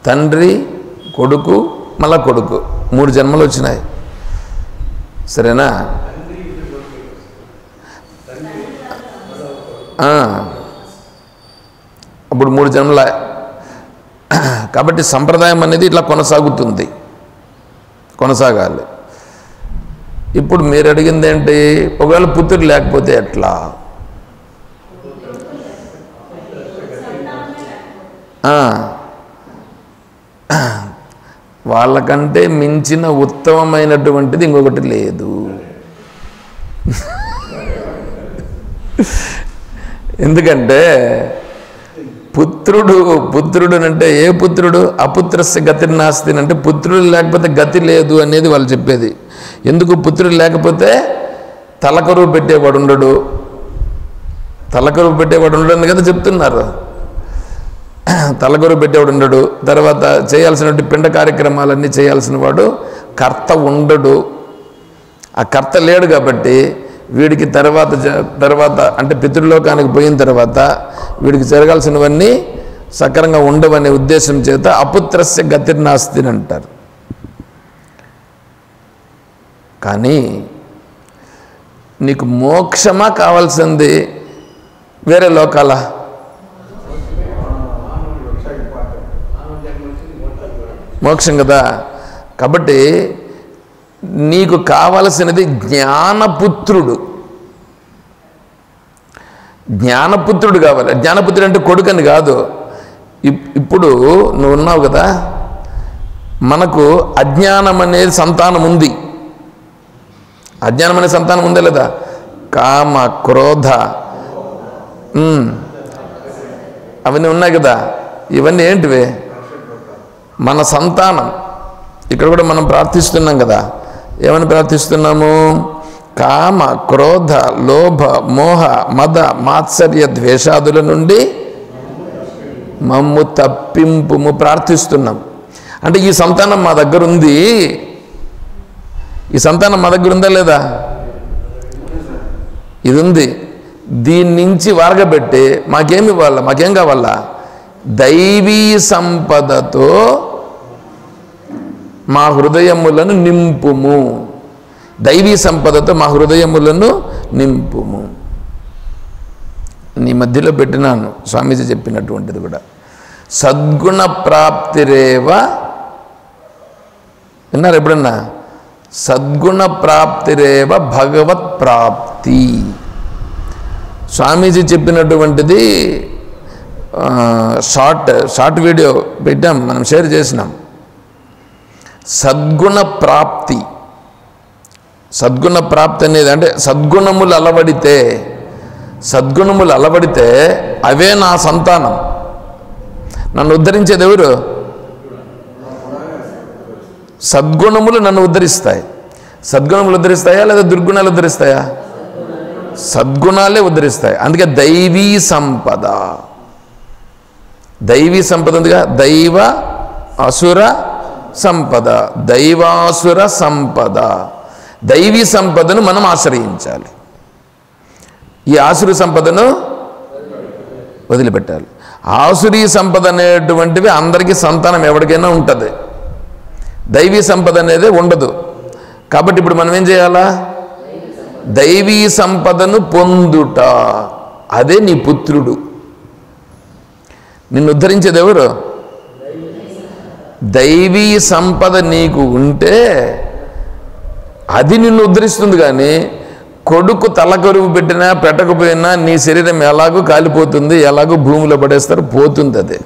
తండ్రి, కొడుకు, మళ్ళా కొడుకు, 3 జన్మలు వచ్చినాయి. సరేనా? అప్పుడు 3 జన్మల. కాబట్టి సంప్రదాయం అనేది ఇట్లా కొనసాగాలి. ఇప్పుడు మీరు అడిగింది ఏంటి? ఒకవేళ పుత్రుడు లేకపోతే ఎట్లా? వాళ్ళకంటే మించిన ఉత్తమమైనటువంటిది ఇంకొకటి లేదు. ఎందుకంటే పుత్రుడు అంటే ఏ పుత్రుడు? అపుత్రస్య గతి నాస్తి అంటే పుత్రుడు లేకపోతే గతి లేదు అనేది వాళ్ళు చెప్పేది. ఎందుకు? పుత్రుడు లేకపోతే తలకరువు పెట్టేవాడు ఉండడు కదా చెప్తున్నారు. తలకరువు పెట్టేవాడు ఉండడు. తర్వాత చేయాల్సినటువంటి పిండ కార్యక్రమాలన్నీ చేయాల్సిన వాడు కర్త ఉండడు. ఆ కర్త లేడు కాబట్టి వీడికి తర్వాత అంటే పితృలోకానికి పోయిన తర్వాత వీడికి జరగాల్సినవన్నీ సక్రంగా ఉండవనే ఉద్దేశం చేత అపుత్రస్య గతిర్నాస్తి అని అంటారు. కానీ నీకు మోక్షమా కావాల్సింది వేరే లోకాల? మోక్షం కదా. కాబట్టి నీకు కావలసినది జ్ఞానపుత్రుడు కావాలి. జ్ఞానపుత్రుడు అంటే కొడుకని కాదు. ఇప్పుడు నువ్వు ఉన్నావు కదా, మనకు అజ్ఞానం అనేది సంతానం ఉంది. అజ్ఞానం అనే సంతానం ఉందా లేదా? కామ, క్రోధ అవన్నీ ఉన్నాయి కదా. ఇవన్నీ ఏంటివే? మన సంతానం. ఇక్కడ కూడా మనం ప్రార్థిస్తున్నాం కదా. ఏమని ప్రార్థిస్తున్నాము? కామ, క్రోధ, లోభ, మోహ, మద, మాత్సర్య, ద్వేషాదుల నుండి మమ్ము తప్పింపుము ప్రార్థిస్తున్నాం. అంటే ఈ సంతానం మా దగ్గర ఉంది. ఈ సంతానం మా దగ్గర ఉందా లేదా? ఇది ఉంది. దీని నుంచి వారగబెట్టి మాకేమి ఇవ్వాలా? మాకేం కావాలా? దైవీ సంపదతో మా హృదయములను నింపుము. దైవీ సంపదతో మా హృదయములను నింపుము. నీ మధ్యలో పెట్టినాను స్వామీజీ చెప్పినటువంటిది కూడా. సద్గుణ ప్రాప్తిరేవ విన్నారు ఎప్పుడన్నా? సద్గుణ ప్రాప్తిరేవ భగవత్ ప్రాప్తి. స్వామీజీ చెప్పినటువంటిది షార్ట్ వీడియో పెట్టాం, మనం షేర్ చేసినాం. సద్గుణ ప్రాప్తి అనేది అంటే సద్గుణములు అలవడితే అవే నా సంతానం. నన్ను ఉద్ధరించేది ఎవరు? సద్గుణములు నన్ను ఉద్ధరిస్తాయి. సద్గుణములు ఉద్ధరిస్తాయా లేదా దుర్గుణాలు ఉద్ధరిస్తాయా? సద్గుణాలే ఉద్ధరిస్తాయి. అందుకే దైవీ సంపద ఉందిగా. దైవ అసుర సంపద, దైవాసుర సంపద. దైవీ సంపదను మనం ఆశ్రయించాలి. ఈ ఆసురీ సంపదను వదిలిపెట్టాలి. ఆసురీ సంపద అనేటువంటివి అందరికీ సంతానం ఎవరికైనా ఉంటుంది. దైవీ సంపద అనేది ఉండదు. కాబట్టి ఇప్పుడు మనం ఏం చేయాలా? దైవీ సంపదను పొందుట. అదే నీ పుత్రుడు. నిన్ను ఉద్ధరించేది ఎవరు? దైవీ సంపద నీకు ఉంటే అది నిన్ను ఉద్ధరిస్తుంది. కానీ కొడుకు తలకరువు పెట్టినా పెట్టకపోయినా నీ శరీరం ఎలాగో కాలిపోతుంది, ఎలాగో భూమిలో పడేస్తారు, పోతుంది. అదే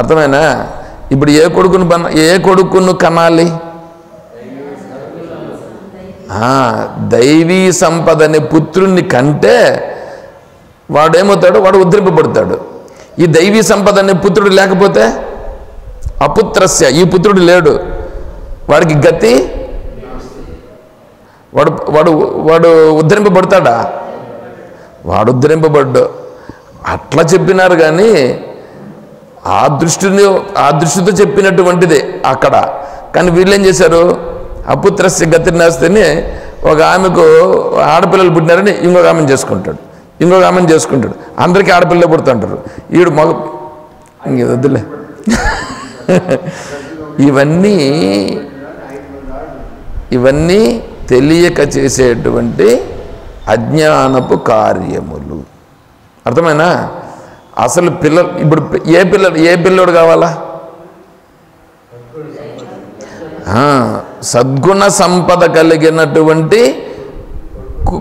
అర్థమైనా? ఇప్పుడు ఏ కొడుకును కనాలి? దైవీ సంపద అనే పుత్రుణ్ణి కంటే వాడేమవుతాడు? వాడు ఉద్ధరింపబడతాడు. ఈ దైవీ సంపద అనే పుత్రుడు లేకపోతే అపుత్రస్య, ఈ పుత్రుడు లేడు, వాడికి గతి. వాడు ఉద్ధరింపబడతాడా? వాడు ఉద్ధరింపబడ్డు. అట్లా చెప్పినారు కానీ ఆ దృష్టితో చెప్పినటువంటిదే అక్కడ. కానీ వీళ్ళు ఏం చేశారు? అపుత్రస్య గతిర్నాస్తిని, ఒక ఆమెకు ఆడపిల్లలు పుట్టినారని ఇంకొక ఆమెను చేసుకుంటాడు. ఇంకొక ఆమెను చేసుకుంటాడు, అందరికీ ఆడపిల్ల పుడుతుంటారు, ఈడు మగ ఇంక వద్దులే. ఇవన్నీ తెలియక చేసేటువంటి అజ్ఞానపు కార్యములు. అర్థమైనా? అసలు పిల్లలు ఇప్పుడు ఏ పిల్లోడు కావాలా? సద్గుణ సంపద కలిగినటువంటి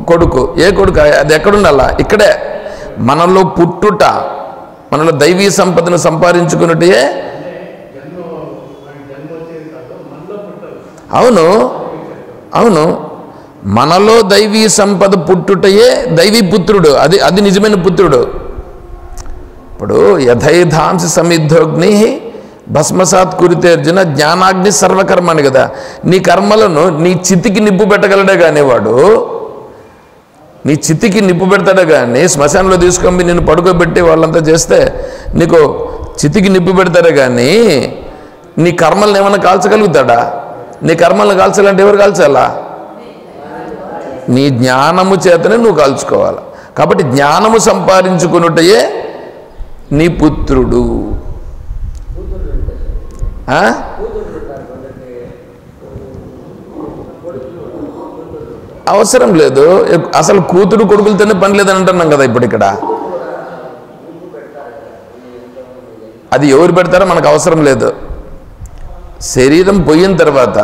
కొడుకు. ఏ కొడుకు? అది ఎక్కడుండాలా? ఇక్కడే మనలో పుట్టుట, మనలో దైవీ సంపదను సంపాదించుకున్నట్టే. అవును అవును, మనలో దైవీ సంపద పుట్టుటయే దైవీ పుత్రుడు. అది నిజమైన పుత్రుడు. ఇప్పుడు యథైధాంసి సమిద్ధోగ్ని భస్మసాత్ కురితే అర్జున జ్ఞానాగ్ని సర్వకర్మ అని కదా. నీ కర్మలను నీ చితికి నిప్పు పెట్టగలడే కానీ వాడు, నీ చితికి నిప్పు పెడతాడే కానీ శ్మశానంలో తీసుకొని నేను పడుకోబెట్టి వాళ్ళంతా చేస్తే నీకు చితికి నిప్పు పెడతాడే కానీ నీ కర్మలను ఏమైనా కాల్చగలుగుతాడా? నీ కర్మలను కాల్చాలంటే ఎవరు కాల్చాలా? నీ జ్ఞానము చేతనే నువ్వు కాల్చుకోవాలి. కాబట్టి జ్ఞానము సంపాదించుకున్నట్టయే నీ పుత్రుడు. అవసరం లేదు. అసలు కూతురు కొడుకులతోనే పని లేదని అంటున్నాం కదా ఇప్పుడు ఇక్కడ. అది ఎవరు పెడతారో మనకు అవసరం లేదు. శరీరం పోయిన తర్వాత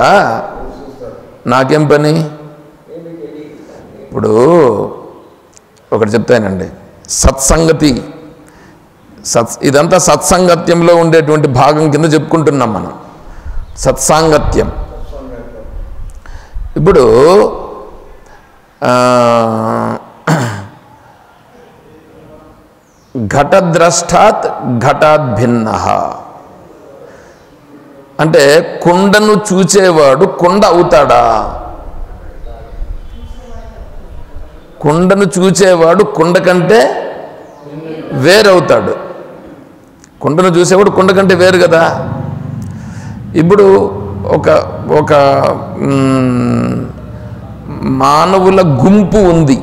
నాకేం పని? ఇప్పుడు ఒకటి చెప్తానండి, సత్సంగతి. ఇదంతా సత్సంగత్యంలో ఉండేటువంటి భాగం కింద చెప్పుకుంటున్నాం మనం. సత్సాంగత్యం. ఇప్పుడు ఘటద్రష్టాత్ ఘటాద్ భిన్న అంటే కుండను చూచేవాడు కుండ అవుతాడా? కుండను చూచేవాడు కుండ కంటే వేరవుతాడు. కుండను చూసేవాడు కుండ కంటే వేరు కదా. ఇప్పుడు ఒక మానవుల గుంపు ఉంది.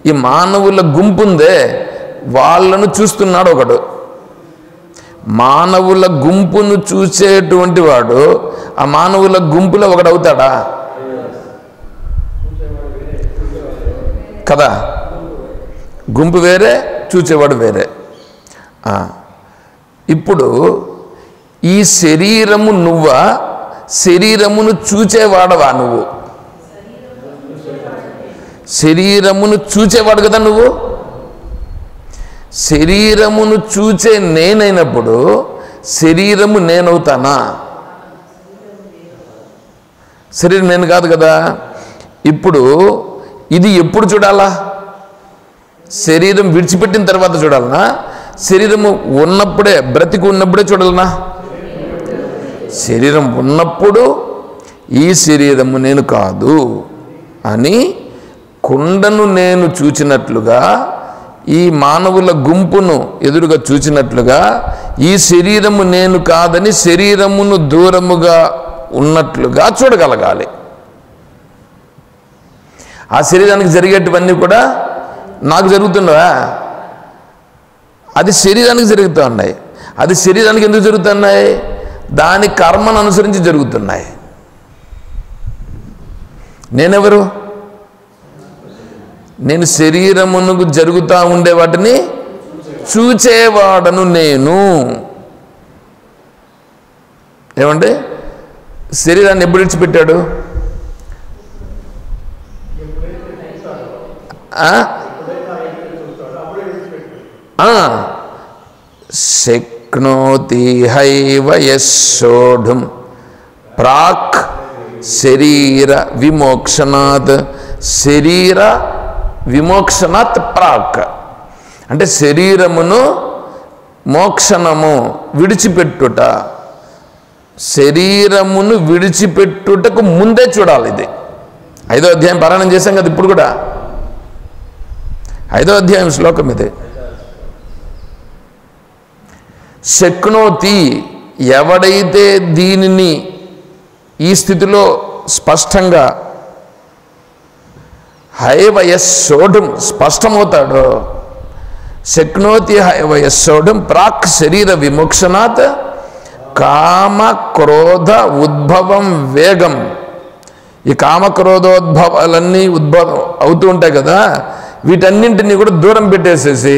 ఈ మానవుల గుంపు ఉందే, వాళ్ళను చూస్తున్నాడు ఒకడు. మానవుల గుంపును చూసేటువంటి వాడు ఆ మానవుల గుంపులో ఒకడు అవుతాడా? కదా. గుంపు వేరే, చూచేవాడు వేరే. ఇప్పుడు ఈ శరీరము నువ్వా, శరీరమును చూచేవాడవా? నువ్వు శరీరమును చూచేవాడు కదా నువ్వు. శరీరమును చూచే నేనైనప్పుడు శరీరము నేనవుతానా? శరీరం నేను కాదు కదా. ఇప్పుడు ఇది ఎప్పుడు చూడాలా? శరీరం విడిచిపెట్టిన తర్వాత చూడాలనా? శరీరము ఉన్నప్పుడే, బ్రతికి ఉన్నప్పుడే చూడాలనా? శరీరం ఉన్నప్పుడు ఈ శరీరము నేను కాదు అని కుండను నేను చూచినట్లుగా, ఈ మానవుల గుంపును ఎదురుగా చూచినట్లుగా ఈ శరీరము నేను కాదని శరీరమును దూరముగా ఉన్నట్లుగా చూడగలగాలి. ఆ శరీరానికి జరిగేటివన్నీ కూడా నాకు జరుగుతున్నవా? అది శరీరానికి జరుగుతూ ఉన్నాయి. అది శరీరానికి ఎందుకు జరుగుతున్నాయి? దాని కర్మను అనుసరించి జరుగుతున్నాయి. నేనెవరు? నేను శరీరమునకు జరుగుతూ ఉండే వాటిని చూచేవాడను నేను. ఏమంటే శరీరాన్ని ఎప్పుడు విడిచిపెట్టాడు? శక్నోతి హైవ యశోఢుం ప్రాక్ శరీర విమోక్షణాత్. శరీర విమోక్షణాత్ ప్రాక్ అంటే శరీరమును మోక్షణము విడిచిపెట్టుట. శరీరమును విడిచిపెట్టుటకు ముందే చూడాలి. ఇది 5వ అధ్యాయం పారాయణం చేశాం కదా. ఇప్పుడు కూడా 5వ అధ్యాయం శ్లోకం ఇది. శక్నోతి, ఎవడైతే దీనిని ఈ స్థితిలో స్పష్టంగా హైవయస్సోఢం స్పష్టమవుతాడో, శక్నోతి హైవయస్సోఢం ప్రాక్ శరీర విమోక్షణాత్ కామ క్రోధ ఉద్భవం వేగం. ఈ కామక్రోధోద్భవాలన్నీ ఉద్భవం అవుతూ ఉంటాయి కదా, వీటన్నింటినీ కూడా దూరం పెట్టేసేసి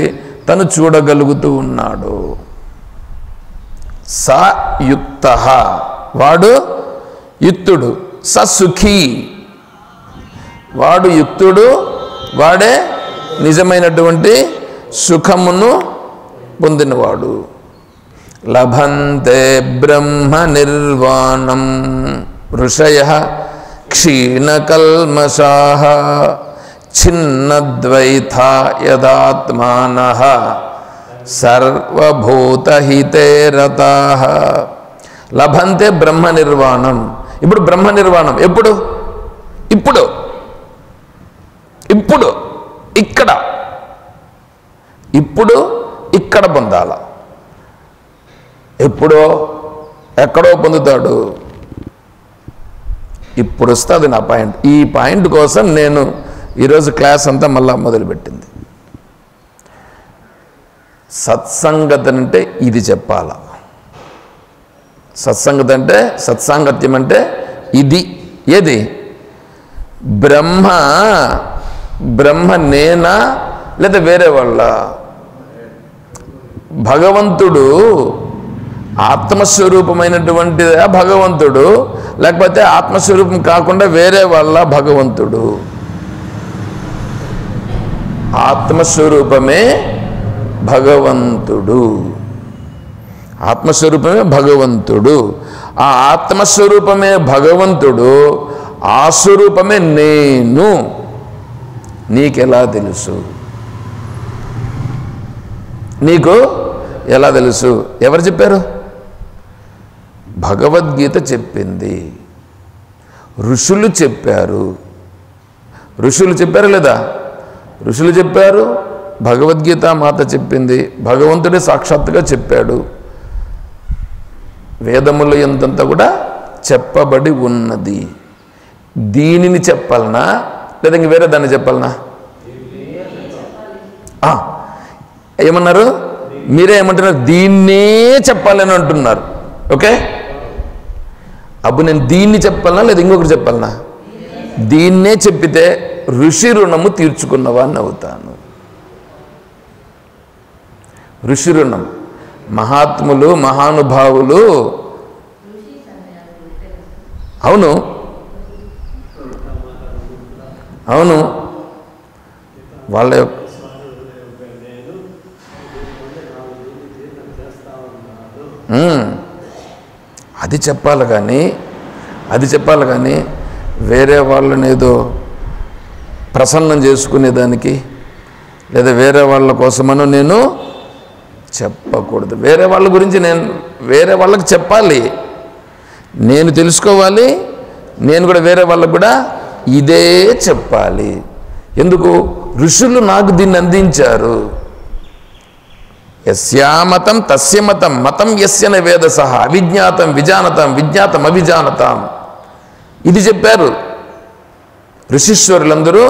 తను చూడగలుగుతూ ఉన్నాడు. స యుక్త, వాడు యుక్తుడు. స సుఖీ, వాడు యుక్తుడు, వాడే నిజమైనటువంటి సుఖమును పొందినవాడు. లభంతే బ్రహ్మ నిర్వాణం ఋషయః క్షీణకల్మషాః ఛిన్నద్వైతా యదాత్మానః సర్వభూతహితే రతాః. లభంతే బ్రహ్మ నిర్వాణం. ఇప్పుడు బ్రహ్మ నిర్వాణం ఎప్పుడు? ఇప్పుడు ఇప్పుడు ఇక్కడ, ఇప్పుడు ఇక్కడ పొందాల. ఎప్పుడో ఎక్కడో పొందుతాడు. ఇప్పుడు వస్తుంది నా పాయింట్. ఈ పాయింట్ కోసం నేను ఈరోజు క్లాస్ అంతా మళ్ళా మొదలుపెట్టింది. సత్సంగతి అంటే ఇది చెప్పాల. సత్సంగతి అంటే, సత్సాంగత్యం అంటే ఇది. ఏది? బ్రహ్మ బ్రహ్మ నేనా లేదా వేరే వాళ్ళ? భగవంతుడు ఆత్మస్వరూపమైనటువంటిదా భగవంతుడు, లేకపోతే ఆత్మస్వరూపం కాకుండా వేరే వాళ్ళ భగవంతుడు? ఆత్మస్వరూపమే భగవంతుడు. ఆత్మస్వరూపమే భగవంతుడు. ఆ ఆత్మస్వరూపమే భగవంతుడు, ఆ స్వరూపమే నేను. నీకెలా తెలుసు? నీకు ఎలా తెలుసు? ఎవరు చెప్పారు? భగవద్గీత చెప్పింది, ఋషులు చెప్పారు. ఋషులు చెప్పారు లేదా? ఋషులు చెప్పారు, భగవద్గీత మాత చెప్పింది, భగవంతుడే సాక్షాత్తుగా చెప్పాడు. వేదముల ఎంతంతా కూడా చెప్పబడి ఉన్నది. దీనిని చెప్పాలనా లేదా ఇంక వేరే దాన్ని చెప్పాలనా? ఏమన్నారు? మీరే ఏమంటున్నారు? దీన్నే చెప్పాలని అంటున్నారు. ఓకే, అప్పుడు నేను దీన్ని చెప్పాలనా లేదా ఇంకొకటి చెప్పాలనా? దీన్నే చెప్పితే ఋషి రుణము తీర్చుకున్నవాడిని అవుతాను. ఋషి రుణం, మహాత్ములు మహానుభావులు, అవును అవును, వాళ్ళ యొక్క అది చెప్పాలి కానీ వేరే వాళ్ళని ఏదో ప్రసన్నం చేసుకునేదానికి లేదా వేరే వాళ్ళ కోసమనో నేను చెప్పకూడదు. వేరే వాళ్ళ గురించి నేను వేరే వాళ్ళకి చెప్పాలి, నేను తెలుసుకోవాలి, నేను కూడా వేరే వాళ్ళకు కూడా ఇదే చెప్పాలి. ఎందుకు? ఋషులు నాకు దీన్ని అందించారు. యస్యామతం తస్య మతం, మతం యస్య న వేదసః, అవిజ్ఞాతం విజానతాం, విజ్ఞాతం అవిజానతాం. ఇది చెప్పారు ఋషీశ్వరులందరూ,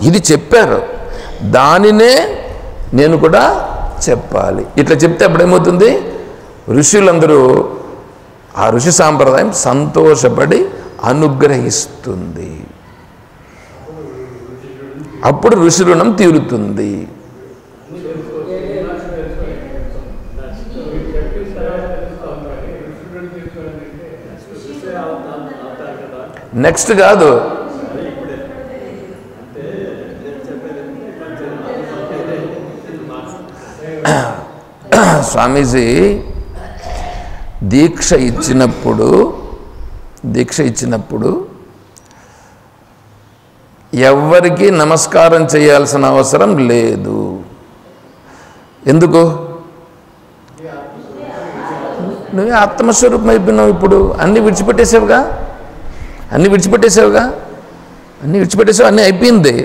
ఇది చెప్పారు. దానినే నేను కూడా చెప్పాలి. ఇట్లా చెప్తే అప్పుడేమవుతుంది? ఋషులందరూ, ఆ ఋషి సాంప్రదాయం సంతోషపడి అనుగ్రహిస్తుంది. అప్పుడు ఋషి రుణం తీరుతుంది. నెక్స్ట్ కాదు, స్వామీజీ దీక్ష ఇచ్చినప్పుడు ఎవ్వరికీ నమస్కారం చేయాల్సిన అవసరం లేదు. ఎందుకు? నువ్వే ఆత్మస్వరూపం అయిపోయినావు. ఇప్పుడు అన్నీ విడిచిపెట్టేసావుగా, అన్నీ అయిపోయింది.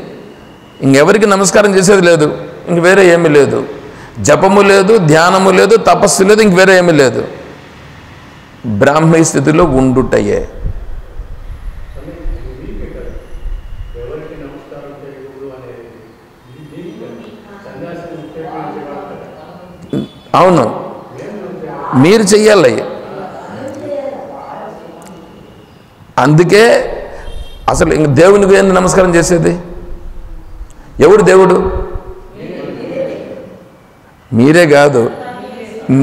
ఇంకెవరికి నమస్కారం చేసేది లేదు, ఇంక వేరే ఏమీ లేదు. జపము లేదు, ధ్యానము లేదు, తపస్సు లేదు, ఇంక వేరే ఏమీ లేదు. బ్రాహ్మీ స్థితిలో ఉండుటయే. అవును, మీరు చెయ్యాలి. అందుకే అసలు ఇంక దేవునికి ఏంది నమస్కారం చేసేది? ఎవడు దేవుడు? మీరే కాదు,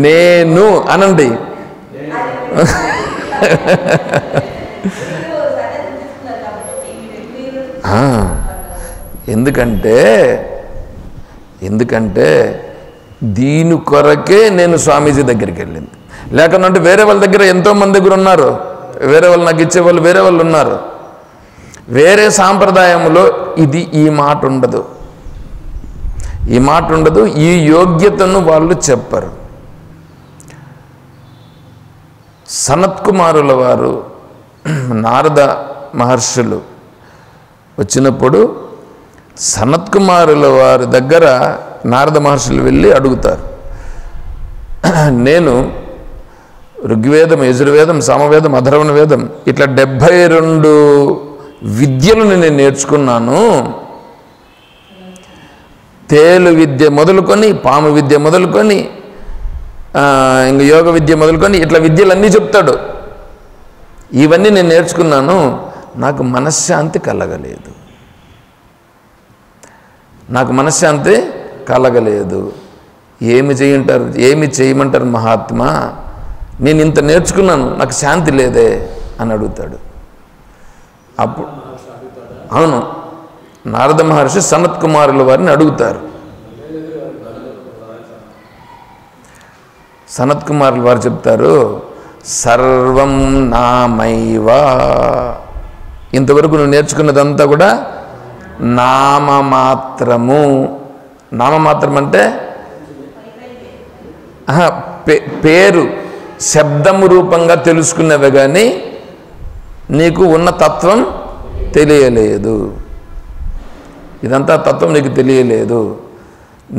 నేను అనండి. ఎందుకంటే దీని కొరకే నేను స్వామీజీ దగ్గరికి వెళ్ళింది. లేకపోతే వేరే వాళ్ళ దగ్గర ఎంతోమంది దగ్గర ఉన్నారు, వేరే వాళ్ళు నాకు ఇచ్చేవాళ్ళు వేరే వాళ్ళు ఉన్నారు. వేరే సాంప్రదాయంలో ఈ మాట ఉండదు, ఈ మాట ఉండదు, ఈ యోగ్యతను వాళ్ళు చెప్పరు. సనత్కుమారుల వారు నారద మహర్షులు వచ్చినప్పుడు సనత్కుమారుల వారి దగ్గర నారద మహర్షులు వెళ్ళి అడుగుతారు, నేను ఋగ్వేదం, యజుర్వేదం, సామవేదం, అథర్వణ వేదం ఇట్లా 72 విద్యలను నేను నేర్చుకున్నాను. తేలు విద్య మొదలుకొని, పాము విద్య మొదలుకొని, ఇంకా యోగ విద్య మొదలుకొని ఇట్లా విద్యలన్నీ చెప్తాడు. ఇవన్నీ నేను నేర్చుకున్నాను, నాకు మనశ్శాంతి కలగలేదు, నాకు మనశ్శాంతి కలగలేదు. ఏమి చేయమంటారు మహాత్మా? నేను ఇంత నేర్చుకున్నాను, నాకు శాంతి లేదే అని అడుగుతాడు. అప్పుడు అవును, నారద మహర్షి సనత్కుమారుల వారిని అడుగుతారు. సనత్కుమారుల వారు చెప్తారు, సర్వం నామైవా. ఇంతవరకు నువ్వు నేర్చుకున్నదంతా కూడా నామమాత్రము. నామమాత్రం అంటే పేరు, శబ్దము రూపంగా తెలుసుకున్నవే కానీ నీకు ఉన్న తత్వం తెలియలేదు. ఇదంతా తత్వం నీకు తెలియలేదు.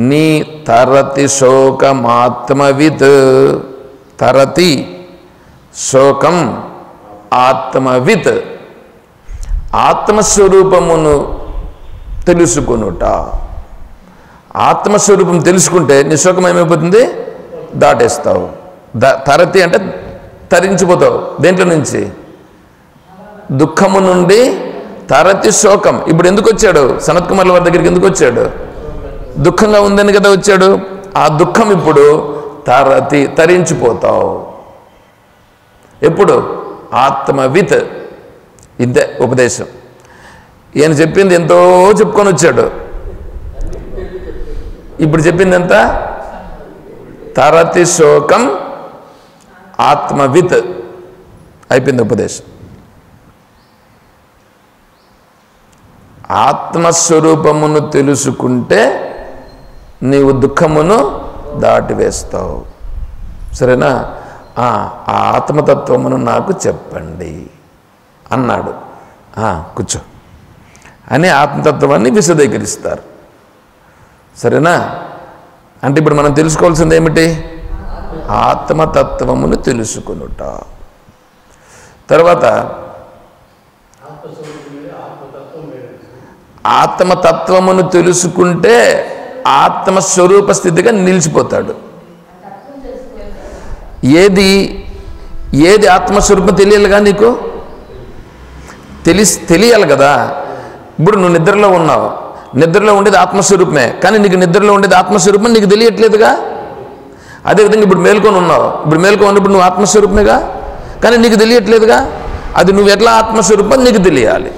నీ తరతి శోకమాత్మవిత్, తరతి శోకం ఆత్మవిత్, ఆత్మస్వరూపమును తెలుసుకొనుట. ఆత్మస్వరూపం తెలుసుకుంటే నీ శోకం ఏమైపోతుంది? దాటేస్తావు. తరతి అంటే తరించిపోతావు. దేంట్లో నుంచి? దుఃఖము నుండి తరతి శోకం. ఇప్పుడు ఎందుకు వచ్చాడు సనత్కుమారుల వారి దగ్గరికి? ఎందుకు వచ్చాడు? దుఃఖంగా ఉందని కదా వచ్చాడు. ఆ దుఃఖం ఇప్పుడు తరించిపోతావు. ఎప్పుడు? ఆత్మవిత్. ఇంతే ఉపదేశం. ఈయన చెప్పింది ఎంతో చెప్పుకొని వచ్చాడు. ఇప్పుడు చెప్పింది ఎంత? తరతి శోకం ఆత్మవిత్. అయిపోయింది ఉపదేశం. ఆత్మస్వరూపమును తెలుసుకుంటే నీవు దుఃఖమును దాటివేస్తావు. సరేనా? ఆ ఆత్మతత్వమును నాకు చెప్పండి అన్నాడు. కూర్చో అని ఆత్మతత్వాన్ని విశదీకరిస్తారు. సరేనా? అంటే ఇప్పుడు మనం తెలుసుకోవాల్సింది ఏమిటి? ఆత్మతత్వమును తెలుసుకొనుట. తర్వాత ఆత్మతత్వమును తెలుసుకుంటే ఆత్మస్వరూప స్థితిగా నిలిచిపోతాడు. ఏది ఆత్మస్వరూపం తెలియాలిగా నీకు, తెలియాలి కదా. ఇప్పుడు నువ్వు నిద్రలో ఉన్నావు, నిద్రలో ఉండేది ఆత్మస్వరూపమే, కానీ నీకు నిద్రలో ఉండేది ఆత్మస్వరూపం నీకు తెలియట్లేదుగా. అదేవిధంగా ఇప్పుడు మేల్కొని ఉన్నావు, ఇప్పుడు మేల్కొని ఉన్నప్పుడు నువ్వు ఆత్మస్వరూపమేగా, కానీ నీకు తెలియట్లేదుగా. అది నువ్వు ఎట్లా ఆత్మస్వరూపం నీకు తెలియాలి.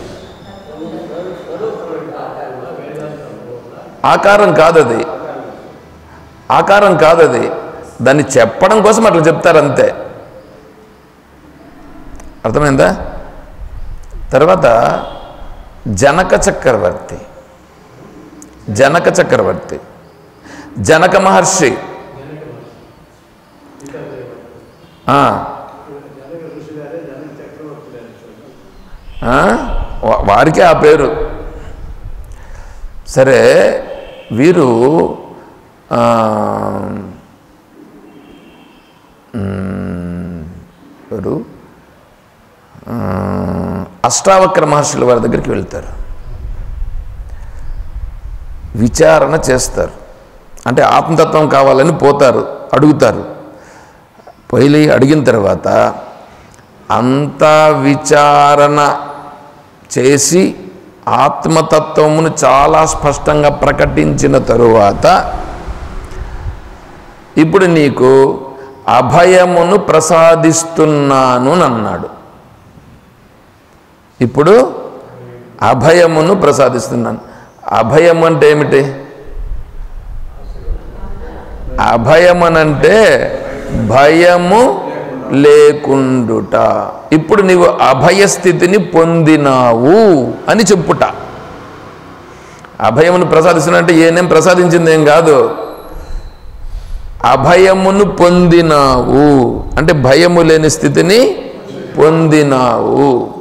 ఆకారం కాదది, ఆకారం కాదది. దాన్ని చెప్పడం కోసం అట్లా చెప్తారు అంతే. అర్థమైందా? తర్వాత జనక చక్రవర్తి, జనక మహర్షి వారికి ఆ పేరు. సరే, వీరు అష్టావక్ర మహర్షుల వారి దగ్గరికి వెళ్తారు. విచారణ చేస్తారు. అంటే ఆత్మతత్వం కావాలని పోతారు, అడుగుతారు. పోయి అడిగిన తర్వాత అంతా విచారణ చేసి ఆత్మతత్వమును చాలా స్పష్టంగా ప్రకటించిన తరువాత ఇప్పుడు నీకు అభయమును ప్రసాదిస్తున్నాను అన్నాడు. ఇప్పుడు అభయమును ప్రసాదిస్తున్నాను. అభయం అంటే ఏమిటి? అభయమనంటే భయము లేకుండుట. ఇప్పుడు నీవు అభయస్థితిని పొందినావు అని చెప్పుట. అభయమును ప్రసాదిస్తున్నా అంటే ఏనేం ప్రసాదించింది ఏం కాదు, అభయమును పొందినావు అంటే భయము లేని స్థితిని పొందినావు.